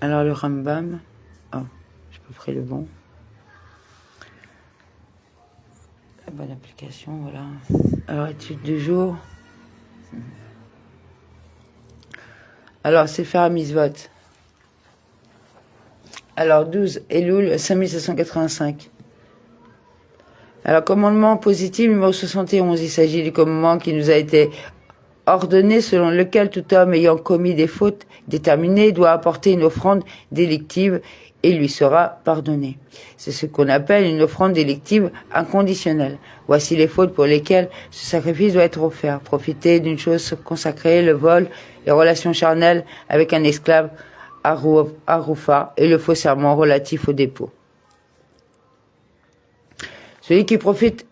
Alors le Rambam, oh, j'ai pas pris le bon. La bonne application, voilà. Alors étude du jour. Alors c'est faire Mitzvot. Alors 12 Elul 5785. Alors commandement positif numéro 71, il s'agit du commandement qui nous a été ordonné selon lequel tout homme ayant commis des fautes déterminées doit apporter une offrande délictive et lui sera pardonné. C'est ce qu'on appelle une offrande délictive inconditionnelle. Voici les fautes pour lesquelles ce sacrifice doit être offert. Profiter d'une chose consacrée, le vol, les relations charnelles avec un esclave, Aroufa, et le faux serment relatif au dépôt. Celui qui profite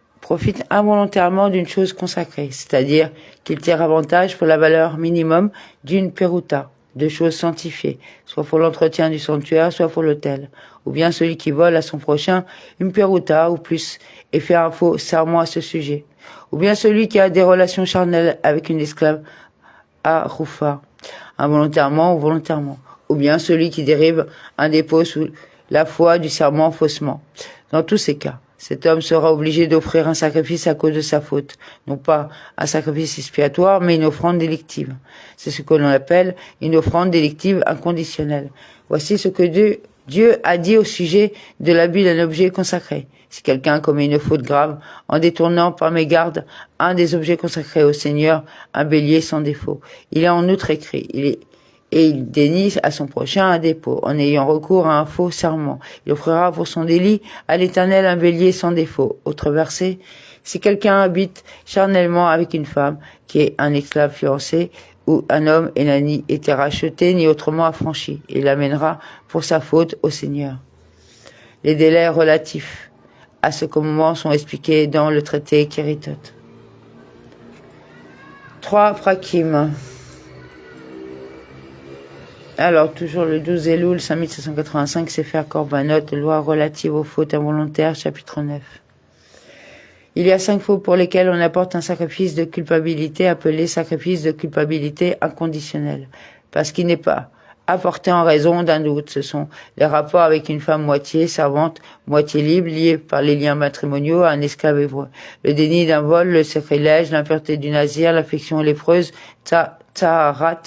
involontairement d'une chose consacrée, c'est-à-dire qu'il tire avantage pour la valeur minimum d'une peruta, de choses sanctifiées, soit pour l'entretien du sanctuaire, soit pour l'autel, ou bien celui qui vole à son prochain une peruta ou plus et fait un faux serment à ce sujet, ou bien celui qui a des relations charnelles avec une esclave à Roufa, involontairement ou volontairement, ou bien celui qui dérive un dépôt sous la foi du serment faussement. Dans tous ces cas, cet homme sera obligé d'offrir un sacrifice à cause de sa faute. Non pas un sacrifice expiatoire, mais une offrande délictive. C'est ce que l'on appelle une offrande délictive inconditionnelle. Voici ce que Dieu a dit au sujet de l'abus d'un objet consacré. Si quelqu'un commet une faute grave en détournant par mégarde un des objets consacrés au Seigneur, un bélier sans défaut, il est en outre écrit, et il dénie à son prochain un dépôt, en ayant recours à un faux serment. Il offrira pour son délit à l'Éternel un bélier sans défaut. Autre verset, si quelqu'un habite charnellement avec une femme, qui est un esclave fiancé, ou un homme et n'a ni été racheté, ni autrement affranchi, il l'amènera pour sa faute au Seigneur. Les délais relatifs à ce commandement sont expliqués dans le traité Kéritot. 3 prakim. Alors, toujours le 12 Elul 5785, c'est faire Korbanot, loi relative aux fautes involontaires, chapitre 9. Il y a 5 fautes pour lesquelles on apporte un sacrifice de culpabilité appelé sacrifice de culpabilité inconditionnel, parce qu'il n'est pas apporté en raison d'un doute. Ce sont les rapports avec une femme moitié servante, moitié libre, liée par les liens matrimoniaux à un esclave hébreu, le déni d'un vol, le sacrilège, l'impureté du nazir, l'affection lépreuse, taharat,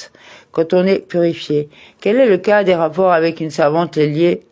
quand on est purifié. Quel est le cas des rapports avec une servante liée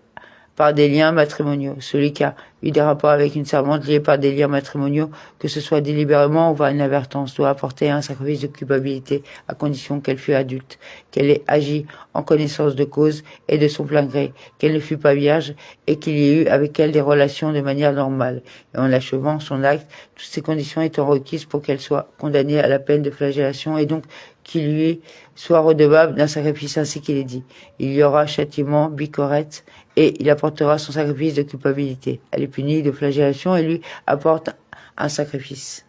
par des liens matrimoniaux? Celui qui a eu des rapports avec une servante liée par des liens matrimoniaux, que ce soit délibérément ou par inadvertance, doit apporter un sacrifice de culpabilité à condition qu'elle fût adulte, qu'elle ait agi en connaissance de cause et de son plein gré, qu'elle ne fût pas vierge et qu'il y ait eu avec elle des relations de manière normale. Et en achevant son acte, toutes ces conditions étant requises pour qu'elle soit condamnée à la peine de flagellation et donc qu'il lui soit redevable d'un sacrifice ainsi qu'il est dit. Il y aura châtiment, bicorette, et il apportera son sacrifice de culpabilité. Elle est punie de flagellation et lui apporte un sacrifice.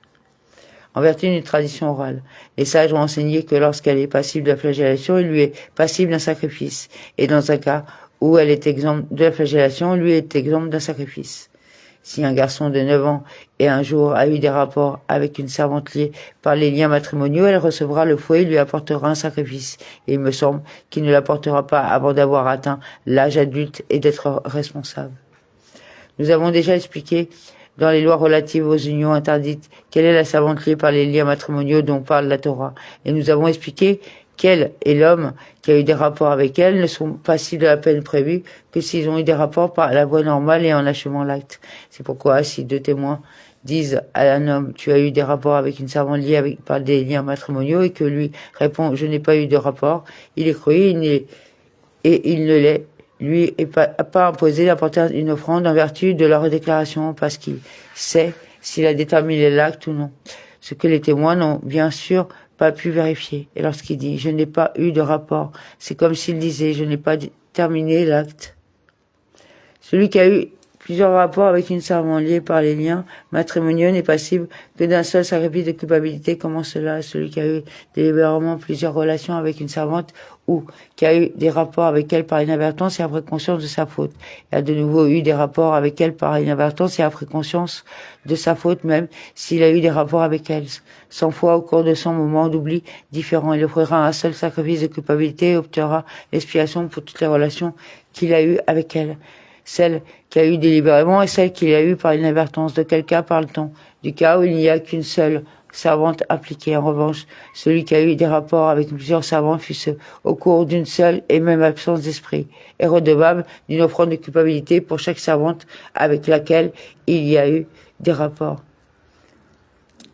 En vertu d'une tradition orale, les sages ont enseigné que lorsqu'elle est passible de la flagellation, il lui est passible d'un sacrifice. Et dans un cas où elle est exempte de la flagellation, lui est exempt d'un sacrifice. Si un garçon de 9 ans et un jour a eu des rapports avec une servante liée par les liens matrimoniaux, elle recevra le fouet et lui apportera un sacrifice. Et il me semble qu'il ne l'apportera pas avant d'avoir atteint l'âge adulte et d'être responsable. Nous avons déjà expliqué dans les lois relatives aux unions interdites quelle est la servante liée par les liens matrimoniaux dont parle la Torah. Et nous avons expliqué qu'elle et l'homme qui a eu des rapports avec elle ne sont passibles de la peine prévue que s'ils ont eu des rapports par la voie normale et en achevant l'acte. C'est pourquoi si 2 témoins disent à un homme « tu as eu des rapports avec une servante liée par des liens matrimoniaux » et que lui répond « je n'ai pas eu de rapport », il est cru et il ne l'est. Lui n'est pas imposé d'apporter une offrande en vertu de leur déclaration parce qu'il sait s'il a déterminé l'acte ou non. Ce que les témoins n'ont bien sûr pas pu vérifier. Et lorsqu'il dit « je n'ai pas eu de rapport », c'est comme s'il disait « je n'ai pas terminé l'acte ». Celui qui a eu plusieurs rapports avec une servante liée par les liens matrimoniaux n'est passible que d'un seul sacrifice de culpabilité. Comment cela? Celui qui a eu délibérément plusieurs relations avec une servante ou qui a eu des rapports avec elle par inadvertance et après conscience de sa faute, et a de nouveau eu des rapports avec elle par inadvertance et après conscience de sa faute, même s'il a eu des rapports avec elle 100 fois au cours de 100 moments d'oubli différents. Il offrira un seul sacrifice de culpabilité et obtiendra l'expiation pour toutes les relations qu'il a eues avec elle. Celle qu'il a eue délibérément et celle qu'il a eue par inadvertance. De quel cas parle-t-on? Du cas où il n'y a qu'une seule servante appliquée. En revanche, celui qui a eu des rapports avec plusieurs servantes, fût-ce au cours d'une seule et même absence d'esprit, est redevable d'une offrande de culpabilité pour chaque servante avec laquelle il y a eu des rapports.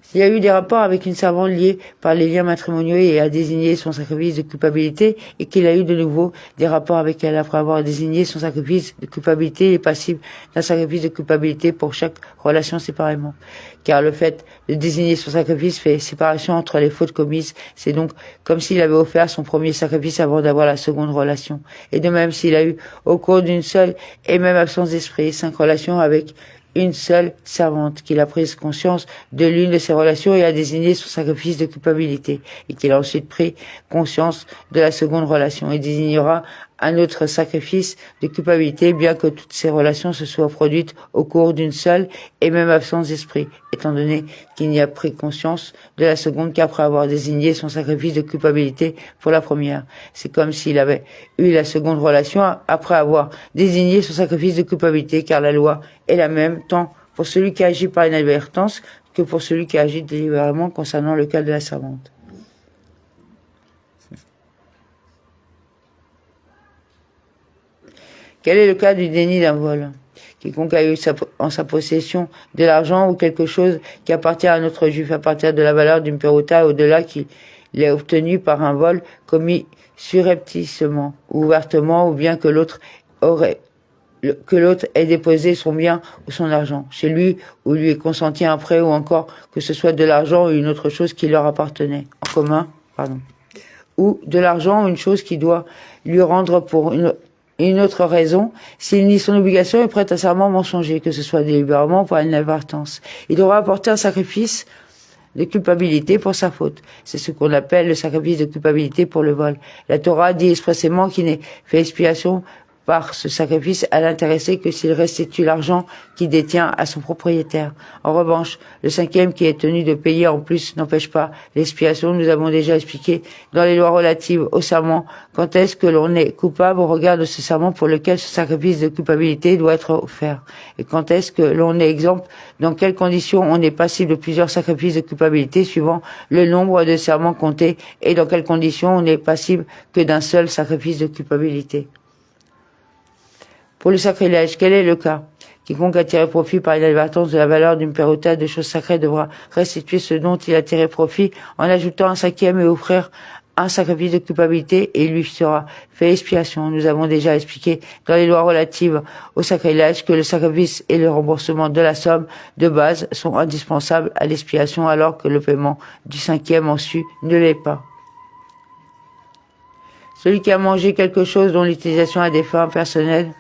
S'il y a eu des rapports avec une servante liée par les liens matrimoniaux et a désigné son sacrifice de culpabilité et qu'il a eu de nouveau des rapports avec elle après avoir désigné son sacrifice de culpabilité, il est passible d'un sacrifice de culpabilité pour chaque relation séparément. Car le fait de désigner son sacrifice fait séparation entre les fautes commises. C'est donc comme s'il avait offert son premier sacrifice avant d'avoir la seconde relation. Et de même, s'il a eu, au cours d'une seule et même absence d'esprit, 5 relations avec une seule servante, qu'il a prise conscience de l'une de ses relations et a désigné son sacrifice de culpabilité, et qu'il a ensuite pris conscience de la seconde relation et désignera un autre sacrifice de culpabilité, bien que toutes ces relations se soient produites au cours d'une seule et même absence d'esprit, étant donné qu'il n'y a pris conscience de la seconde qu'après avoir désigné son sacrifice de culpabilité pour la première. C'est comme s'il avait eu la seconde relation après avoir désigné son sacrifice de culpabilité, car la loi est la même tant pour celui qui agit par inadvertance que pour celui qui agit délibérément concernant le cas de la servante. Quel est le cas du déni d'un vol? Quiconque a eu en sa possession de l'argent ou quelque chose qui appartient à notre juif à partir de la valeur d'une peruta au-delà qu'il est obtenu par un vol commis surrepticement ou ouvertement, ou bien que l'autre ait déposé son bien ou son argent chez lui, ou lui ait consenti un prêt, ou encore que ce soit de l'argent ou une autre chose qui leur appartenait en commun, ou de l'argent ou une chose qui doit lui rendre pour une autre raison, s'il nie son obligation et prête un serment mensonger, que ce soit délibérément ou par inadvertance. Il devra apporter un sacrifice de culpabilité pour sa faute. C'est ce qu'on appelle le sacrifice de culpabilité pour le vol. La Torah dit expressément qu'il n'est fait expiation par ce sacrifice à l'intéressé que s'il restitue l'argent qu'il détient à son propriétaire. En revanche, le 5e qui est tenu de payer en plus n'empêche pas l'expiation. Nous avons déjà expliqué dans les lois relatives au serment quand est-ce que l'on est coupable au regard de ce serment pour lequel ce sacrifice de culpabilité doit être offert. Et quand est-ce que l'on est exempt, dans quelles conditions on est passible de plusieurs sacrifices de culpabilité suivant le nombre de serments comptés, et dans quelles conditions on n'est passible que d'un seul sacrifice de culpabilité. Pour le sacrilège, quel est le cas? Quiconque a tiré profit par inadvertance de la valeur d'une peruta de choses sacrées devra restituer ce dont il a tiré profit en ajoutant un 5e et offrir un sacrifice de culpabilité, et il lui sera fait expiation. Nous avons déjà expliqué dans les lois relatives au sacrilège que le sacrifice et le remboursement de la somme de base sont indispensables à l'expiation, alors que le paiement du 5e en su ne l'est pas. Celui qui a mangé quelque chose dont l'utilisation à des fins personnelles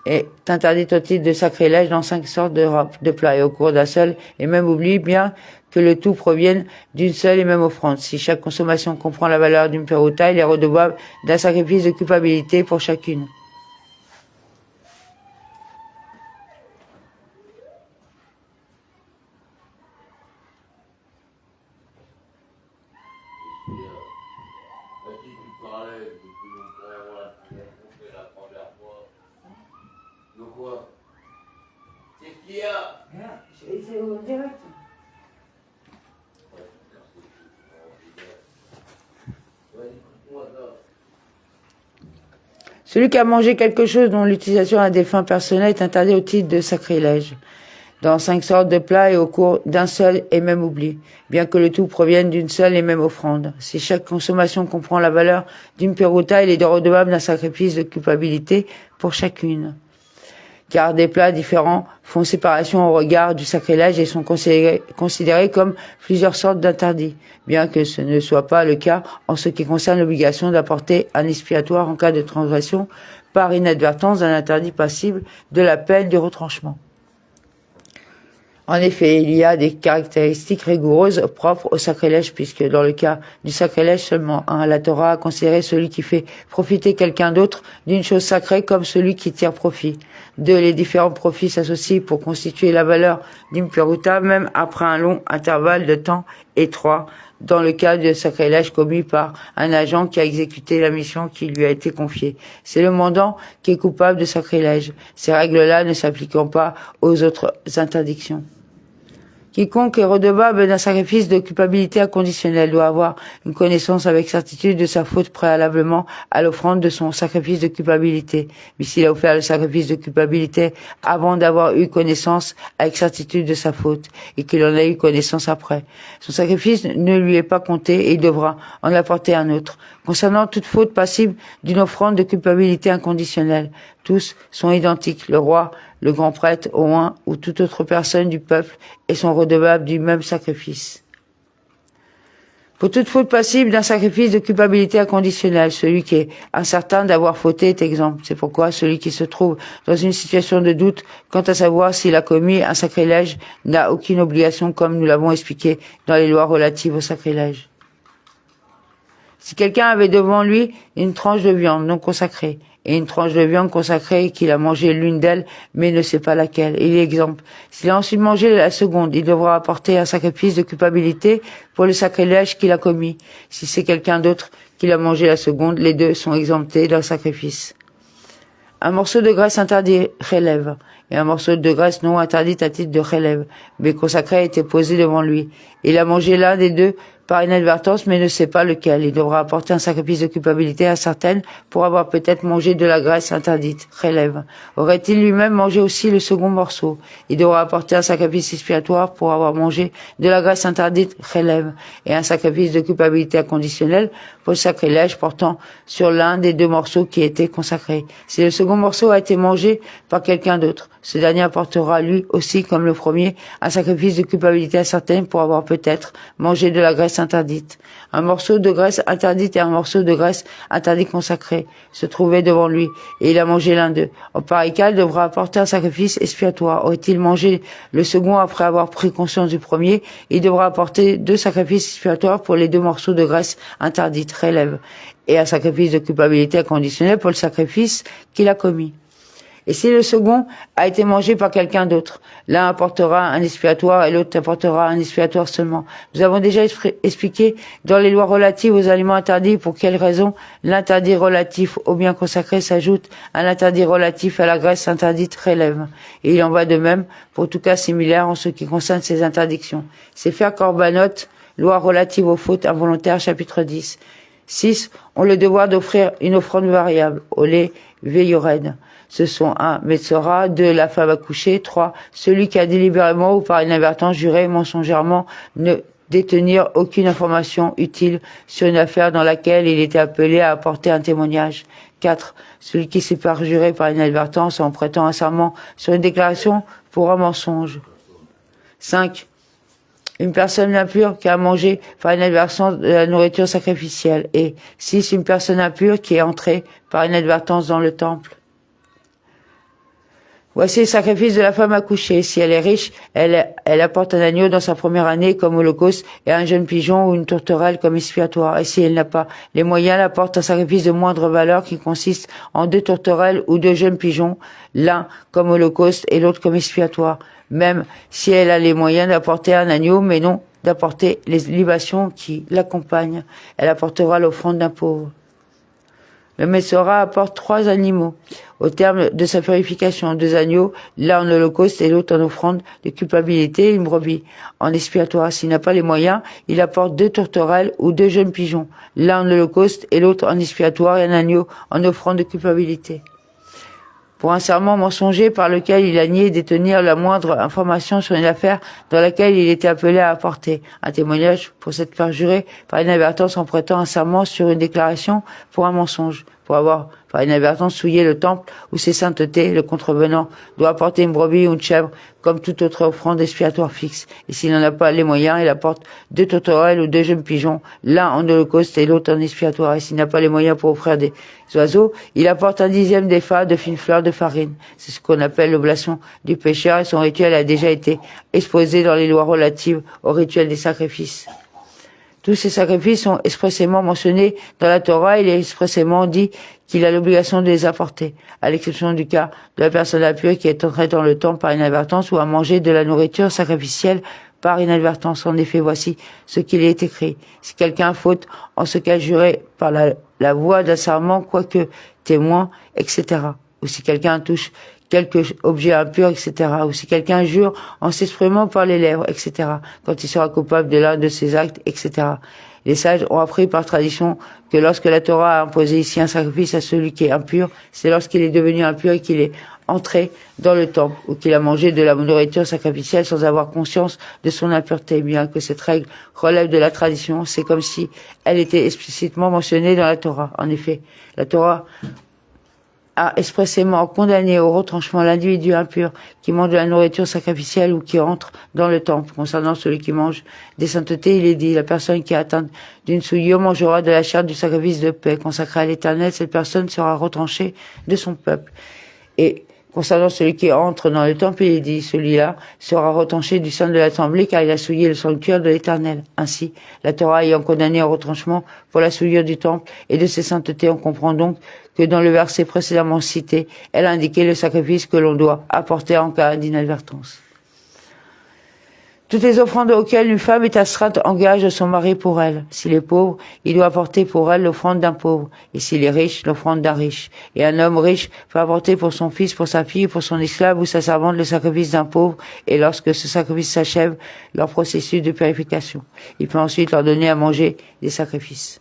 est interdite au titre de sacrilège dans 5 sortes de plats, et au cours d'un seul et même oubli, bien que le tout provienne d'une seule et même offrande. Si chaque consommation comprend la valeur d'une peruta, il est redevable d'un sacrifice de culpabilité pour chacune. Celui qui a mangé quelque chose dont l'utilisation à des fins personnelles est interdite au titre de sacrilège, dans 5 sortes de plats et au cours d'un seul et même oubli, bien que le tout provienne d'une seule et même offrande. Si chaque consommation comprend la valeur d'une peruta, il est redevable d'un sacrifice de culpabilité pour chacune. Car des plats différents font séparation au regard du sacrilège et sont considérés comme plusieurs sortes d'interdits, bien que ce ne soit pas le cas en ce qui concerne l'obligation d'apporter un expiatoire en cas de transgression par inadvertance d'un interdit passible de la peine de retranchement. En effet, il y a des caractéristiques rigoureuses propres au sacrilège, puisque dans le cas du sacrilège seulement, la Torah a considéré celui qui fait profiter quelqu'un d'autre d'une chose sacrée comme celui qui tire profit. 2. Les différents profits s'associent pour constituer la valeur d'impuruta, même après un long intervalle de temps. Et 3. Dans le cas de sacrilège commis par un agent qui a exécuté la mission qui lui a été confiée. C'est le mandant qui est coupable de sacrilège. Ces règles-là ne s'appliquant pas aux autres interdictions. Quiconque est redevable d'un sacrifice de culpabilité inconditionnelle doit avoir une connaissance avec certitude de sa faute préalablement à l'offrande de son sacrifice de culpabilité. Mais s'il a offert le sacrifice de culpabilité avant d'avoir eu connaissance avec certitude de sa faute et qu'il en a eu connaissance après, son sacrifice ne lui est pas compté et il devra en apporter un autre. Concernant toute faute passible d'une offrande de culpabilité inconditionnelle, tous sont identiques. Le roi, le grand prêtre, au moins, ou toute autre personne du peuple, et sont redevables du même sacrifice. Pour toute faute passible d'un sacrifice de culpabilité inconditionnelle, celui qui est incertain d'avoir fauté est exempt. C'est pourquoi celui qui se trouve dans une situation de doute quant à savoir s'il a commis un sacrilège n'a aucune obligation, comme nous l'avons expliqué dans les lois relatives au sacrilège. Si quelqu'un avait devant lui une tranche de viande non consacrée et une tranche de viande consacrée et qu'il a mangé l'une d'elles mais ne sait pas laquelle, il est exempt. S'il a ensuite mangé la seconde, il devra apporter un sacrifice de culpabilité pour le sacrilège qu'il a commis. Si c'est quelqu'un d'autre qui a mangé la seconde, les deux sont exemptés d'un sacrifice. Un morceau de graisse interdit relève et un morceau de graisse non interdit à titre de relève, mais consacré a été posé devant lui. Il a mangé l'un des deux par inadvertance, mais ne sait pas lequel. Il devra apporter un sacrifice de culpabilité incertaine pour avoir peut-être mangé de la graisse interdite, relève. Aurait-il lui-même mangé aussi le second morceau? Il devra apporter un sacrifice expiatoire pour avoir mangé de la graisse interdite, relève, et un sacrifice de culpabilité inconditionnelle pour le sacrilège portant sur l'un des deux morceaux qui étaient consacrés. Si le second morceau a été mangé par quelqu'un d'autre, ce dernier apportera lui aussi, comme le premier, un sacrifice de culpabilité incertaine pour avoir peut-être mangé de la graisse interdite. Un morceau de graisse interdite et un morceau de graisse interdit consacré se trouvaient devant lui, et il a mangé l'un d'eux. En pareil cas, il devra apporter un sacrifice expiatoire. Aurait-il mangé le second après avoir pris conscience du premier, il devra apporter deux sacrifices expiatoires pour les deux morceaux de graisse interdite, relève, et un sacrifice de culpabilité inconditionnelle pour le sacrifice qu'il a commis. Et si le second a été mangé par quelqu'un d'autre, l'un apportera un expiatoire et l'autre apportera un expiatoire seulement. Nous avons déjà expliqué dans les lois relatives aux aliments interdits pour quelles raisons l'interdit relatif aux biens consacrés s'ajoute à l'interdit relatif à la graisse interdite relève. Et il en va de même pour tout cas similaire en ce qui concerne ces interdictions. Sefer Korbanot, loi relative aux fautes involontaires, chapitre 10. 6. Ont le devoir d'offrir une offrande variable, olé, veyored. Ce sont 1. Metzora, 2. La femme accouchée, 3. Celui qui a délibérément ou par inadvertance juré mensongèrement ne détenir aucune information utile sur une affaire dans laquelle il était appelé à apporter un témoignage. 4. Celui qui s'est perjuré par inadvertance en prêtant un serment sur une déclaration pour un mensonge. 5. Une personne impure qui a mangé par inadvertance de la nourriture sacrificielle. Et 6. Une personne impure qui est entrée par inadvertance dans le temple. Voici le sacrifice de la femme accouchée. Si elle est riche, elle apporte un agneau dans sa première année comme holocauste et un jeune pigeon ou une tourterelle comme expiatoire. Et si elle n'a pas les moyens, elle apporte un sacrifice de moindre valeur qui consiste en 2 tourterelles ou 2 jeunes pigeons, l'un comme holocauste et l'autre comme expiatoire. Même si elle a les moyens d'apporter un agneau, mais non d'apporter les libations qui l'accompagnent, elle apportera l'offrande d'un pauvre. Le Metzora apporte 3 animaux. Au terme de sa purification, 2 agneaux, l'un en holocauste et l'autre en offrande de culpabilité, une brebis. En expiatoire, s'il n'a pas les moyens, il apporte 2 tourterelles ou 2 jeunes pigeons, l'un en holocauste et l'autre en expiatoire et un agneau en offrande de culpabilité. Pour un serment mensonger par lequel il a nié détenir la moindre information sur une affaire dans laquelle il était appelé à apporter un témoignage pour s'être perjuré par inadvertance en prêtant un serment sur une déclaration pour un mensonge. pour avoir, par inadvertance, souillé le temple ou ses saintetés, le contrevenant doit apporter une brebis ou une chèvre, comme toute autre offrande expiatoire fixe. Et s'il n'en a pas les moyens, il apporte 2 tourterelles ou 2 jeunes pigeons, l'un en holocauste et l'autre en expiatoire. Et s'il n'a pas les moyens pour offrir des oiseaux, il apporte 1/10 d'épha de fines fleurs de farine. C'est ce qu'on appelle l'oblation du pécheur, et son rituel a déjà été exposé dans les lois relatives au rituel des sacrifices. Tous ces sacrifices sont expressément mentionnés dans la Torah. Il est expressément dit qu'il a l'obligation de les apporter, à l'exception du cas de la personne impure qui est entrée dans le temple par inadvertance ou a mangé de la nourriture sacrificielle par inadvertance. En effet, voici ce qu'il est écrit. Si quelqu'un faute en ce cas juré par la voix d'un serment, quoique témoin, etc. Ou si quelqu'un touche quelque objet impur, etc. Ou si quelqu'un jure en s'exprimant par les lèvres, etc. Quand il sera coupable de l'un de ses actes, etc. Les sages ont appris par tradition que lorsque la Torah a imposé ici un sacrifice à celui qui est impur, c'est lorsqu'il est devenu impur et qu'il est entré dans le temple ou qu'il a mangé de la nourriture sacrificielle sans avoir conscience de son impureté. Bien que cette règle relève de la tradition, c'est comme si elle était explicitement mentionnée dans la Torah. En effet, la Torah a expressément condamné au retranchement l'individu impur qui mange de la nourriture sacrificielle ou qui entre dans le temple. Concernant celui qui mange des saintetés, il est dit, la personne qui est atteinte d'une souillure mangera de la chair du sacrifice de paix consacré à l'Éternel, cette personne sera retranchée de son peuple. Et concernant celui qui entre dans le temple, il est dit, celui-là sera retranché du sein de l'assemblée car il a souillé le sanctuaire de l'Éternel. Ainsi, la Torah ayant condamné au retranchement pour la souillure du temple et de ses saintetés, on comprend donc que dans le verset précédemment cité, elle a indiqué le sacrifice que l'on doit apporter en cas d'inadvertance. Toutes les offrandes auxquelles une femme est astreinte engagent son mari pour elle. S'il est pauvre, il doit apporter pour elle l'offrande d'un pauvre. Et s'il est riche, l'offrande d'un riche. Et un homme riche peut apporter pour son fils, pour sa fille, pour son esclave ou sa servante le sacrifice d'un pauvre. Et lorsque ce sacrifice s'achève, leur processus de purification. Il peut ensuite leur donner à manger des sacrifices.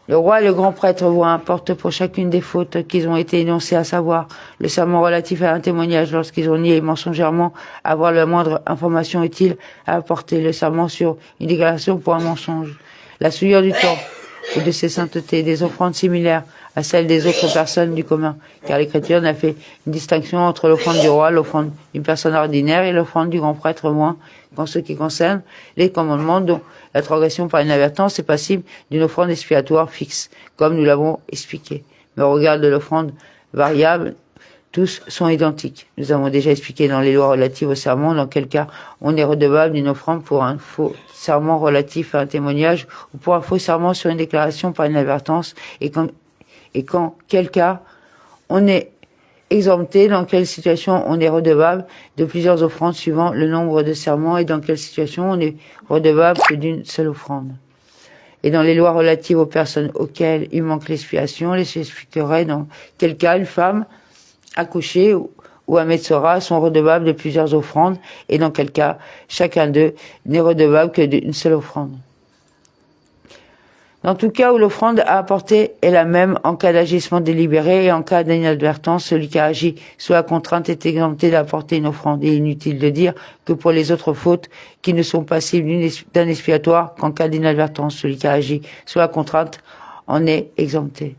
Le roi et le grand prêtre voient un porte pour chacune des fautes qu'ils ont été énoncées, à savoir le serment relatif à un témoignage lorsqu'ils ont nié mensongèrement avoir la moindre information utile à apporter, le serment sur une déclaration pour un mensonge, la souillure du temple ou de ses saintetés, des offrandes similaires à celles des autres personnes du commun, car l'Écriture n'a fait une distinction entre l'offrande du roi, l'offrande d'une personne ordinaire et l'offrande du grand prêtre moins, qu'en ce qui concerne les commandements dont la transgression par inadvertance est passible d'une offrande expiatoire fixe, comme nous l'avons expliqué. Mais au regard de l'offrande variable, tous sont identiques. Nous avons déjà expliqué dans les lois relatives au serment dans quel cas on est redevable d'une offrande pour un faux serment relatif à un témoignage ou pour un faux serment sur une déclaration par inadvertance et quand quel cas on est exempté, dans quelle situation on est redevable de plusieurs offrandes suivant le nombre de serments et dans quelle situation on est redevable que d'une seule offrande. Et dans les lois relatives aux personnes auxquelles il manque l'expiation, les expliquerait dans quel cas une femme accouchée ou un Metzora sont redevables de plusieurs offrandes et dans quel cas chacun d'eux n'est redevable que d'une seule offrande. Dans tout cas où l'offrande à apporter est la même en cas d'agissement délibéré et en cas d'inadvertance, celui qui a agi sous la contrainte est exempté d'apporter une offrande. Et inutile de dire que pour les autres fautes qui ne sont passibles d'un expiatoire qu'en cas d'inadvertance, celui qui a agi sous la contrainte en est exempté.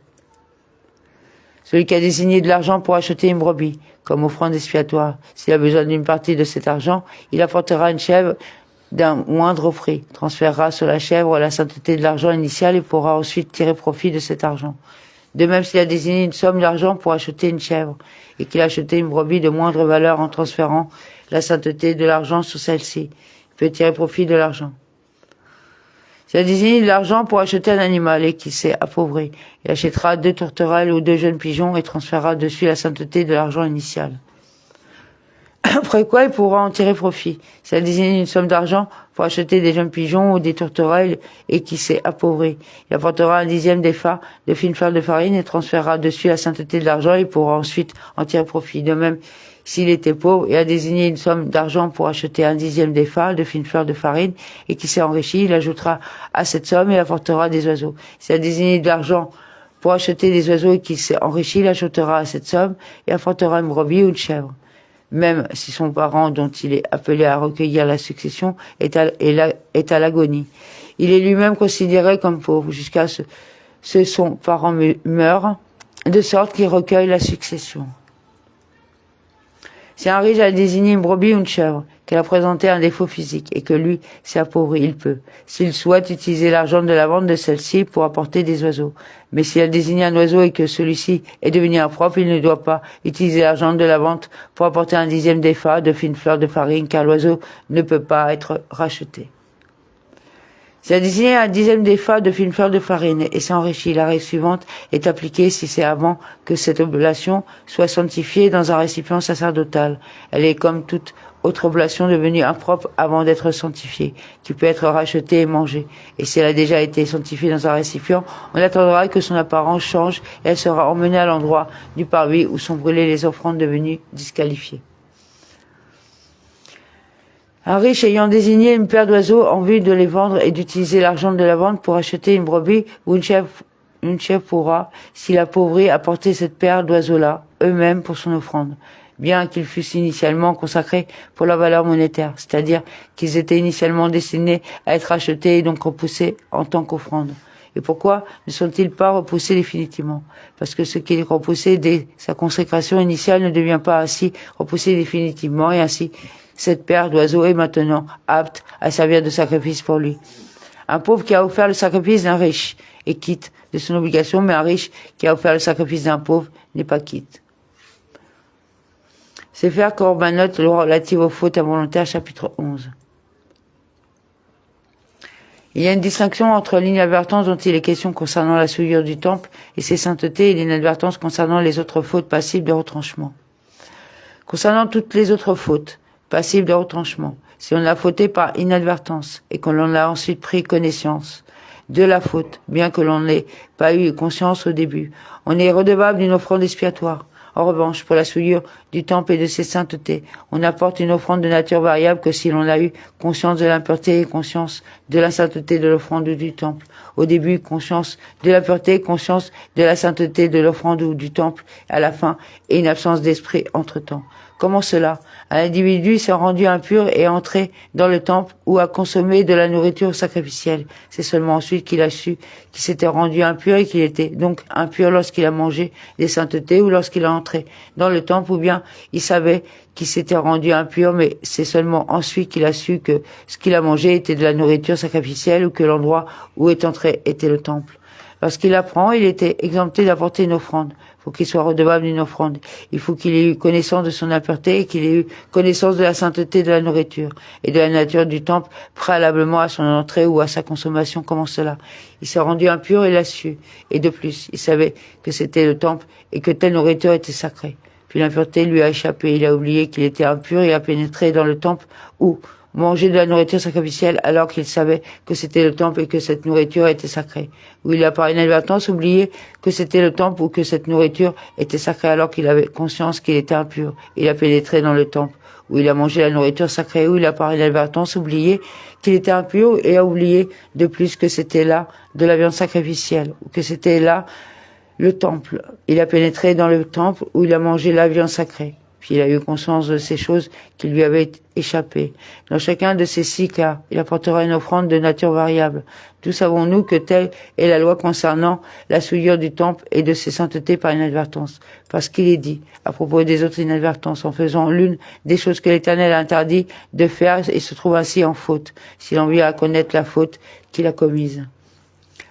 Celui qui a désigné de l'argent pour acheter une brebis comme offrande expiatoire, s'il a besoin d'une partie de cet argent, il apportera une chèvre d'un moindre prix, transférera sur la chèvre la sainteté de l'argent initial et pourra ensuite tirer profit de cet argent. De même, s'il a désigné une somme d'argent pour acheter une chèvre et qu'il a acheté une brebis de moindre valeur en transférant la sainteté de l'argent sur celle-ci, il peut tirer profit de l'argent. S'il a désigné de l'argent pour acheter un animal et qu'il s'est appauvri, il achètera 2 tourterelles ou 2 jeunes pigeons et transférera dessus la sainteté de l'argent initial. Après quoi, il pourra en tirer profit. S'il a désigné une somme d'argent pour acheter des jeunes pigeons ou des tourterelles et qui s'est appauvri, il apportera 1/10 d'épha de fines fleurs de farine et transférera dessus la sainteté de l'argent et il pourra ensuite en tirer profit. De même, s'il était pauvre et a désigné une somme d'argent pour acheter 1/10 d'épha de fines fleurs de farine et qui s'est enrichi, il ajoutera à cette somme et apportera des oiseaux. S'il a désigné de l'argent pour acheter des oiseaux et qui s'est enrichi, il ajoutera à cette somme et apportera une brebis ou une chèvre. Même si son parent dont il est appelé à recueillir la succession est à l'agonie. Il est lui-même considéré comme pauvre jusqu'à ce que son parent meure, de sorte qu'il recueille la succession. Si un riche a désigné une brebis ou une chèvre, qu'elle a présenté un défaut physique et que lui s'est appauvri, il peut, s'il souhaite, utiliser l'argent de la vente de celle-ci pour apporter des oiseaux. Mais s'il a désigné un oiseau et que celui-ci est devenu impropre, il ne doit pas utiliser l'argent de la vente pour apporter un dixième d'épha de fines fleurs de farine, car l'oiseau ne peut pas être racheté. S'il a désigné un dixième d'épha de fines fleurs de farine et s'est enrichi, la règle suivante est appliquée si c'est avant que cette oblation soit sanctifiée dans un récipient sacerdotal. Elle est comme toute autre oblation devenue impropre avant d'être sanctifiée, qui peut être rachetée et mangée. Et si elle a déjà été sanctifiée dans un récipient, on attendra que son apparence change et elle sera emmenée à l'endroit du parvis où sont brûlées les offrandes devenues disqualifiées. Un riche ayant désigné une paire d'oiseaux en vue de les vendre et d'utiliser l'argent de la vente pour acheter une brebis ou une chèvre pourra, s'il appauvrit, apporter cette paire d'oiseaux-là eux-mêmes pour son offrande, bien qu'ils fussent initialement consacrés pour leur valeur monétaire, c'est-à-dire qu'ils étaient initialement destinés à être achetés et donc repoussés en tant qu'offrande. Et pourquoi ne sont-ils pas repoussés définitivement? Parce que ce qui est repoussé dès sa consécration initiale ne devient pas ainsi repoussé définitivement, et ainsi cette paire d'oiseaux est maintenant apte à servir de sacrifice pour lui. Un pauvre qui a offert le sacrifice d'un riche est quitte de son obligation, mais un riche qui a offert le sacrifice d'un pauvre n'est pas quitte. Sefer Korbanot, loi relative aux fautes involontaires, chapitre 11. Il y a une distinction entre l'inadvertance dont il est question concernant la souillure du temple et ses saintetés et l'inadvertance concernant les autres fautes passibles de retranchement. Concernant toutes les autres fautes passibles de retranchement, si on a fauté par inadvertance et que l'on a ensuite pris connaissance de la faute, bien que l'on n'ait pas eu conscience au début, on est redevable d'une offrande expiatoire. En revanche, pour la souillure du temple et de ses saintetés, on apporte une offrande de nature variable que si l'on a eu conscience de l'impureté et conscience de la sainteté de l'offrande ou du temple. Au début, conscience de la pureté, conscience de la sainteté de l'offrande ou du temple, à la fin, et une absence d'esprit entre-temps. Comment cela? Un individu s'est rendu impur et est entré dans le temple ou a consommé de la nourriture sacrificielle. C'est seulement ensuite qu'il a su qu'il s'était rendu impur et qu'il était donc impur lorsqu'il a mangé des saintetés ou lorsqu'il est entré dans le temple, ou bien il savait qu'il s'était rendu impur, mais c'est seulement ensuite qu'il a su que ce qu'il a mangé était de la nourriture sacrificielle ou que l'endroit où est entré était le temple. Lorsqu'il apprend, il était exempté d'apporter une offrande. Il faut qu'il soit redevable d'une offrande. Il faut qu'il ait eu connaissance de son impureté et qu'il ait eu connaissance de la sainteté de la nourriture et de la nature du temple préalablement à son entrée ou à sa consommation. Comment cela? Il s'est rendu impur et l'a su. Et de plus, il savait que c'était le temple et que telle nourriture était sacrée. Puis l'impureté lui a échappé. Il a oublié qu'il était impur et a pénétré dans le temple où manger de la nourriture sacrificielle alors qu'il savait que c'était le temple et que cette nourriture était sacrée. Ou il a par inadvertance oublié que c'était le temple ou que cette nourriture était sacrée alors qu'il avait conscience qu'il était impur. Il a pénétré dans le temple où il a mangé la nourriture sacrée, où il a par inadvertance oublié qu'il était impur et a oublié de plus que c'était là de la viande sacrificielle ou que c'était là le temple. Il a pénétré dans le temple où il a mangé la viande sacrée. Puis il a eu conscience de ces choses qui lui avaient échappé. Dans chacun de ces 6 cas, il apportera une offrande de nature variable. D'où savons-nous que telle est la loi concernant la souillure du temple et de ses saintetés par inadvertance? Parce qu'il est dit, à propos des autres inadvertances, en faisant l'une des choses que l'Éternel a interdit de faire, et se trouve ainsi en faute, s'il en vient à connaître la faute qu'il a commise.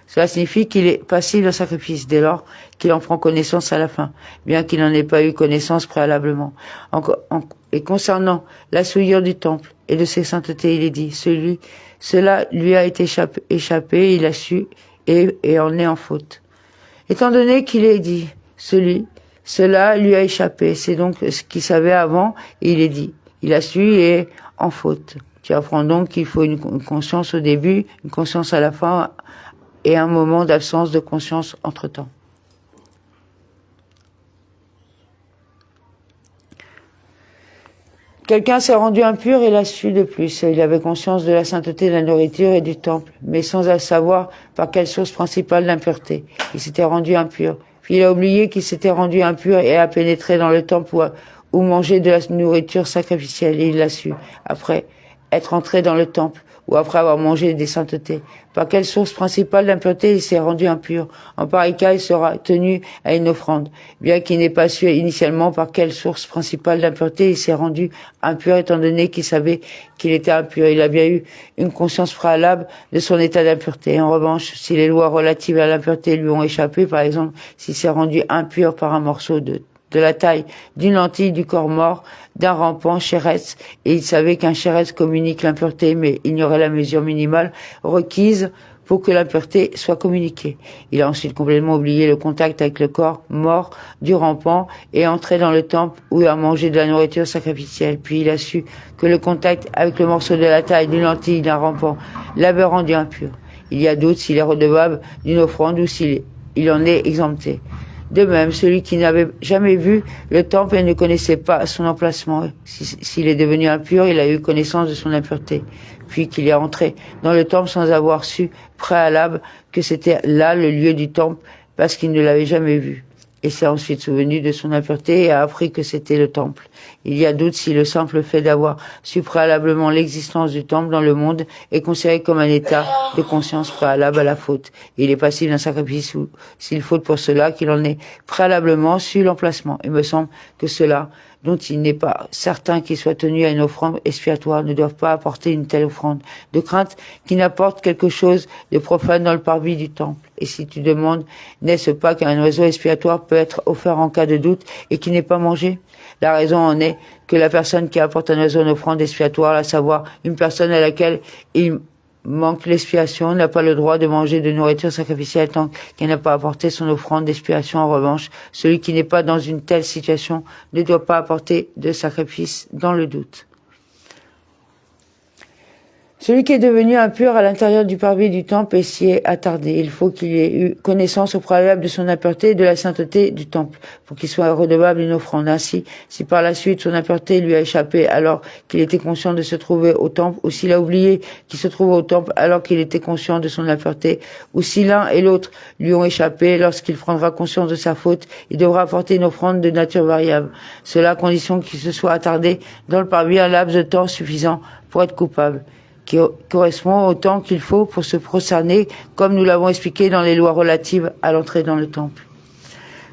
Cela signifie qu'il est passible au sacrifice dès lors qu'il en prend connaissance à la fin, bien qu'il n'en ait pas eu connaissance préalablement. Et concernant la souillure du temple et de ses saintetés, il est dit, cela lui a été échappé, il a su et en est en faute. Étant donné qu'il est dit, cela lui a échappé, c'est donc ce qu'il savait avant, et il est dit, il a su et est en faute. Tu apprends donc qu'il faut une conscience au début, une conscience à la fin, et un moment d'absence de conscience entre-temps. Quelqu'un s'est rendu impur et l'a su de plus. Il avait conscience de la sainteté de la nourriture et du temple, mais sans savoir par quelle source principale d'impureté. Il s'était rendu impur. Puis il a oublié qu'il s'était rendu impur et a pénétré dans le temple ou mangé de la nourriture sacrificielle, et il l'a su, après être entré dans le temple, ou après avoir mangé des saintetés. Par quelle source principale d'impureté il s'est rendu impur? En pareil cas, il sera tenu à une offrande. Bien qu'il n'ait pas su initialement par quelle source principale d'impureté il s'est rendu impur, étant donné qu'il savait qu'il était impur. Il a bien eu une conscience préalable de son état d'impureté. En revanche, si les lois relatives à l'impureté lui ont échappé, par exemple, s'il s'est rendu impur par un morceau de la taille d'une lentille du corps mort, d'un rampant chérès, et il savait qu'un chérès communique l'impureté, mais ignorait la mesure minimale requise pour que l'impureté soit communiquée. Il a ensuite complètement oublié le contact avec le corps mort du rampant et entré dans le temple où il a mangé de la nourriture sacrificielle. Puis il a su que le contact avec le morceau de la taille d'une lentille d'un rampant l'avait rendu impur. Il y a doute s'il est redevable d'une offrande ou s'il en est exempté. De même, celui qui n'avait jamais vu le temple et ne connaissait pas son emplacement, s'il est devenu impur, il a eu connaissance de son impureté, puis qu'il est entré dans le temple sans avoir su préalable que c'était là le lieu du temple, parce qu'il ne l'avait jamais vu. Et s'est ensuite souvenu de son impureté et a appris que c'était le temple. Il y a doute si le simple fait d'avoir su préalablement l'existence du temple dans le monde est considéré comme un état de conscience préalable à la faute. Il est passible d'un sacrifice ou s'il faut pour cela qu'il en ait préalablement su l'emplacement. Il me semble que cela, dont il n'est pas certain qu'il soit tenu à une offrande expiatoire, ne doivent pas apporter une telle offrande, de crainte qu'il n'apporte quelque chose de profane dans le parvis du temple. Et si tu demandes, n'est-ce pas qu'un oiseau expiatoire peut être offert en cas de doute et qui n'est pas mangé? La raison en est que la personne qui apporte un oiseau en offrande expiatoire, à savoir une personne à laquelle il manque l'expiation, n'a pas le droit de manger de nourriture sacrificielle tant qu'elle n'a pas apporté son offrande d'expiation. En revanche, celui qui n'est pas dans une telle situation ne doit pas apporter de sacrifice dans le doute. Celui qui est devenu impur à l'intérieur du parvis du temple et s'y est attardé. Il faut qu'il ait eu connaissance au préalable de son impureté et de la sainteté du temple, pour qu'il soit redevable d'une offrande. Ainsi, si par la suite son impureté lui a échappé alors qu'il était conscient de se trouver au temple, ou s'il a oublié qu'il se trouvait au temple alors qu'il était conscient de son impureté, ou si l'un et l'autre lui ont échappé, lorsqu'il prendra conscience de sa faute, il devra apporter une offrande de nature variable. Cela à condition qu'il se soit attardé dans le parvis un laps de temps suffisant pour être coupable, qui correspond au temps qu'il faut pour se prosterner, comme nous l'avons expliqué dans les lois relatives à l'entrée dans le temple.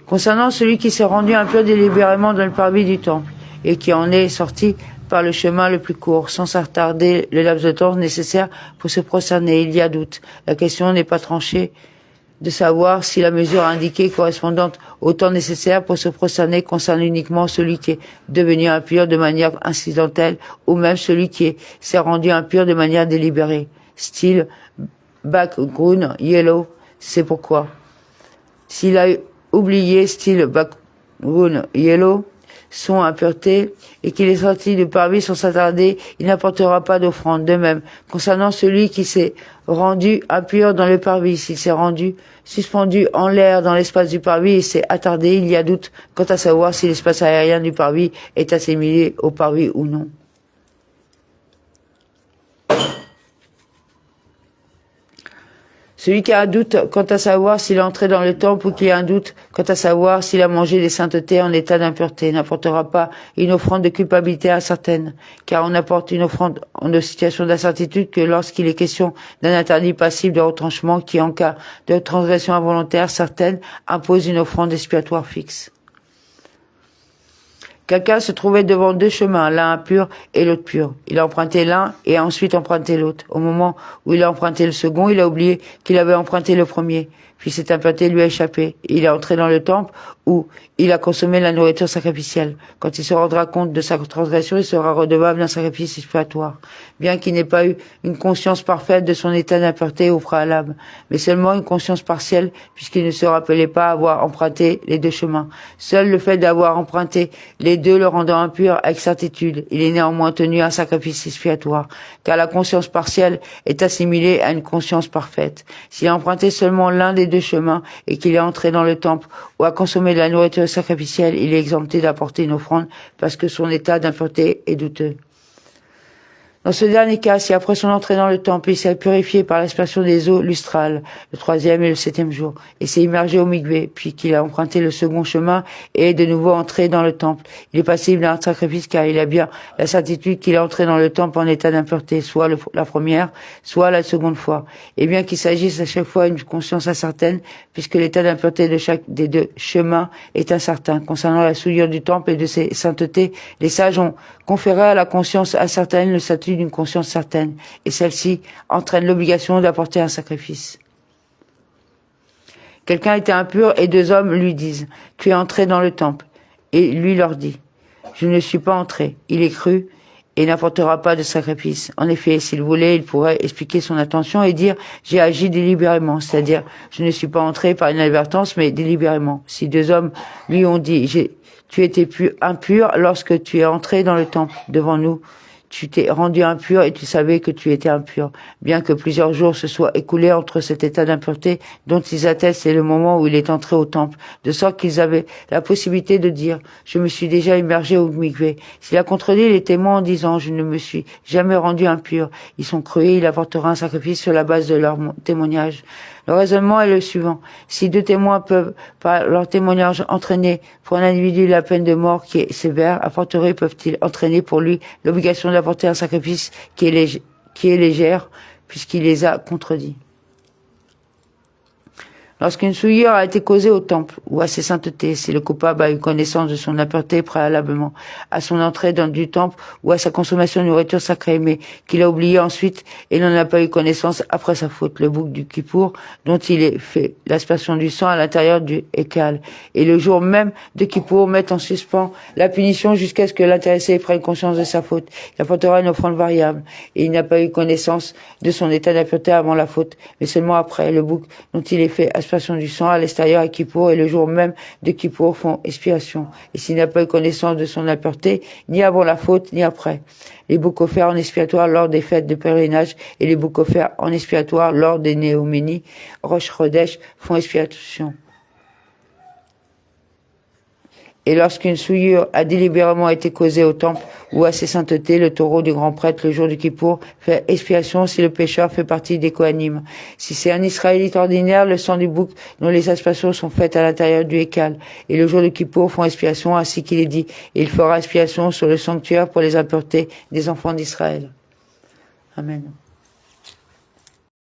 Concernant celui qui s'est rendu impur délibérément dans le parvis du temple, et qui en est sorti par le chemin le plus court, sans s'attarder le laps de temps nécessaire pour se prosterner, il y a doute. La question n'est pas tranchée de savoir si la mesure indiquée correspondante au temps nécessaire pour se prosterner concerne uniquement celui qui est devenu impur de manière incidentelle ou même celui qui s'est rendu impur de manière délibérée. Style background yellow, c'est pourquoi. S'il a oublié style background yellow, son impureté, et qu'il est sorti du parvis sans s'attarder, il n'apportera pas d'offrande. De même, concernant celui qui s'est rendu impur dans le parvis, s'il s'est rendu suspendu en l'air dans l'espace du parvis et s'est attardé, il y a doute quant à savoir si l'espace aérien du parvis est assimilé au parvis ou non. Celui qui a un doute quant à savoir s'il est entré dans le temple ou qui a un doute quant à savoir s'il a mangé des saintetés en état d'impureté n'apportera pas une offrande de culpabilité incertaine, car on apporte une offrande en situation d'incertitude que lorsqu'il est question d'un interdit passible de retranchement qui, en cas de transgression involontaire certaine, impose une offrande expiatoire fixe. Quelqu'un se trouvait devant deux chemins, l'un impur et l'autre pur. Il a emprunté l'un et a ensuite emprunté l'autre. Au moment où il a emprunté le second, il a oublié qu'il avait emprunté le premier. Puis cette impureté lui a échappé. Il est entré dans le temple où il a consommé la nourriture sacrificielle. Quand il se rendra compte de sa transgression, il sera redevable d'un sacrifice expiatoire, bien qu'il n'ait pas eu une conscience parfaite de son état d'impureté au préalable, mais seulement une conscience partielle, puisqu'il ne se rappelait pas avoir emprunté les deux chemins. Seul le fait d'avoir emprunté les deux le rendant impur avec certitude, il est néanmoins tenu à un sacrifice expiatoire, car la conscience partielle est assimilée à une conscience parfaite. S'il a emprunté seulement l'un des deux chemins et qu'il est entré dans le temple ou a consommé de la nourriture sacrificielle, il est exempté d'apporter une offrande parce que son état d'impureté est douteux. Dans ce dernier cas, si après son entrée dans le temple, il s'est purifié par l'aspersion des eaux lustrales, le 3e et le 7e jour, et s'est immergé au mikvé, puis qu'il a emprunté le second chemin et est de nouveau entré dans le temple, il est passible d'un sacrifice car il a bien la certitude qu'il est entré dans le temple en état d'impureté, soit la première, soit la seconde fois. Et bien qu'il s'agisse à chaque fois d'une conscience incertaine, puisque l'état d'impureté de chaque des deux chemins est incertain. Concernant la souillure du temple et de ses saintetés, les sages ont conféré à la conscience incertaine le statut d'une conscience certaine, et celle-ci entraîne l'obligation d'apporter un sacrifice. Quelqu'un était impur et 2 hommes lui disent « Tu es entré dans le temple ». Et lui leur dit « Je ne suis pas entré ». Il est cru et n'apportera pas de sacrifice. En effet, s'il voulait, il pourrait expliquer son intention et dire « J'ai agi délibérément », c'est-à-dire « Je ne suis pas entré par inadvertance, mais délibérément ». Si 2 hommes lui ont dit « Tu étais impur lorsque tu es entré dans le temple devant nous », tu t'es rendu impur et tu savais que tu étais impur, bien que plusieurs jours se soient écoulés entre cet état d'impureté dont ils attestent et le moment où il est entré au temple, de sorte qu'ils avaient la possibilité de dire « Je me suis déjà immergé au mikvé ». S'il a contredit les témoins en disant « Je ne me suis jamais rendu impur », ils sont crus et il apportera un sacrifice sur la base de leur témoignage. Le raisonnement est le suivant. Si 2 témoins peuvent, par leur témoignage, entraîner pour un individu la peine de mort qui est sévère, a fortiori peuvent-ils entraîner pour lui l'obligation d'apporter un sacrifice qui est légère, puisqu'il les a contredits. Lorsqu'une souillure a été causée au temple ou à ses saintetés, si le coupable a eu connaissance de son impureté préalablement à son entrée dans du temple ou à sa consommation de nourriture sacrée, mais qu'il a oublié ensuite et n'en a pas eu connaissance après sa faute, le bouc du Kippour, dont il est fait l'aspersion du sang à l'intérieur du Hékal, et le jour même de Kippour met en suspens la punition jusqu'à ce que l'intéressé prenne conscience de sa faute. Il apportera une offrande variable, et il n'a pas eu connaissance de son état d'impureté avant la faute, mais seulement après, le bouc dont il est fait aspersion du sang à l'extérieur à Kippour et le jour même de Kippour font expiation. Et s'il n'a pas eu connaissance de son impureté, ni avant la faute, ni après. Les boucs offerts en expiatoire lors des fêtes de pèlerinage et les boucs offerts en expiatoire lors des néoménies, Rosh Chodesh, font expiation. Et lorsqu'une souillure a délibérément été causée au temple ou à ses saintetés, le taureau du grand prêtre, le jour du Kippour, fait expiation si le pécheur fait partie des Kohanim. Si c'est un Israélite ordinaire, le sang du bouc dont les aspersions sont faites à l'intérieur du Hékal. Et le jour du Kippour font expiation ainsi qu'il est dit. Et il fera expiation sur le sanctuaire pour les impuretés des enfants d'Israël. Amen.